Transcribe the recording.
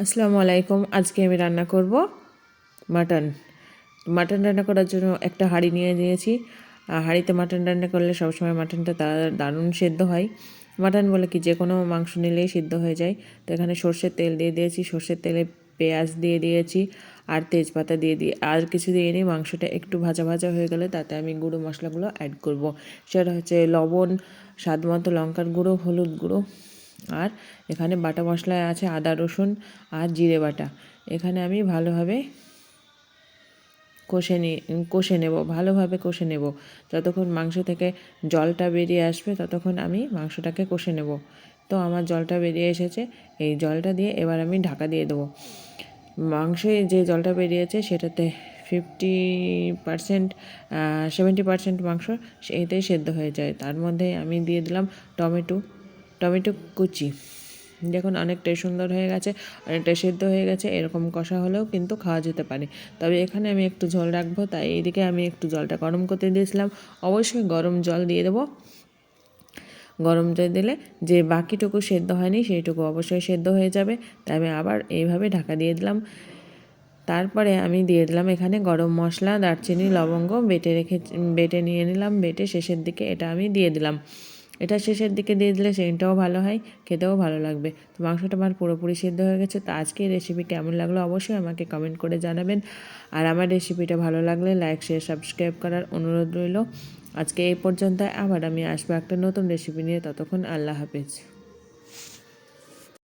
আসসালামু আলাইকুম। আজকে আমি রান্না করব মাটন। মাটন রান্না করার জন্য একটা হাঁড়ি নিয়ে নিয়েছি। হাঁড়িতে মাটন রান্না করলে সবসময় মাটনটা দারুণ সেদ্ধ হয়। মাটন বলে কি যে কোনো মাংস নিলেই সিদ্ধ হয়ে যায়। তো এখানে সর্ষের তেল দিয়ে দিয়েছি, সর্ষের তেলে পেঁয়াজ দিয়ে দিয়েছি আর তেজপাতা দিয়ে আর কিছু দিয়ে নিই। মাংসটা একটু ভাজা ভাজা হয়ে গেলে তাতে আমি গুঁড়ো মশলাগুলো অ্যাড করব। সেটা হচ্ছে লবণ, স্বাদ মতো লঙ্কার গুঁড়ো, হলুদ গুঁড়ো, আর এখানে বাটা মশলায় আছে আদা রসুন আর জিরে বাটা। এখানে আমি ভালোভাবে কষে নেব, ভালোভাবে কষে নেব। যতক্ষণ মাংস থেকে জলটা বেরিয়ে আসবে ততক্ষণ আমি মাংসটাকে কষে নেব। তো আমার জলটা বেরিয়ে এসেছে, এই জলটা দিয়ে এবার আমি ঢাকা দিয়ে দেবো। মাংসে যে জলটা বেরিয়েছে সেটাতে 50%, 70% মাংস এতেই সেদ্ধ হয়ে যায়। তার মধ্যে আমি দিয়ে দিলাম টমেটো কুচি। দেখুন অনেকটাই সুন্দর হয়ে গেছে, অনেকটাই সেদ্ধ হয়ে গেছে। এরকম কষা হলেও কিন্তু খাওয়া যেতে পারে, তবে এখানে আমি একটু ঝোল রাখবো, তাই এইদিকে আমি একটু জলটা গরম করতে দিয়েছিলাম। অবশ্যই গরম জল দিয়ে দেবো। গরম জল দিলে যে বাকিটুকু সেদ্ধ হয়নি সেইটুকু অবশ্যই সেদ্ধ হয়ে যাবে। তাই আমি আবার এইভাবে ঢাকা দিয়ে দিলাম। তারপরে আমি দিয়ে দিলাম এখানে গরম মশলা, দারচিনি, লবঙ্গ বেটে নিয়ে নিলাম। বেটে শেষের দিকে এটা আমি দিয়ে দিলাম। এটা শেষের দিকে দিয়ে দিলে সেন্টটাও ভালো হয়, খেতেও ভালো লাগবে। তো মাংসটা আমার পুরোপুরি সিদ্ধ হয়ে গেছে। তো আজকে এই রেসিপি কেমন লাগলো অবশ্যই আমাকে কমেন্ট করে জানাবেন। আর আমার রেসিপিটা ভালো লাগলে লাইক, শেয়ার, সাবস্ক্রাইব করার অনুরোধ রইল। আজকে এই পর্যন্ত, আবার আমি আসবো একটা নতুন রেসিপি নিয়ে। ততক্ষণ আল্লাহ হাফেজ।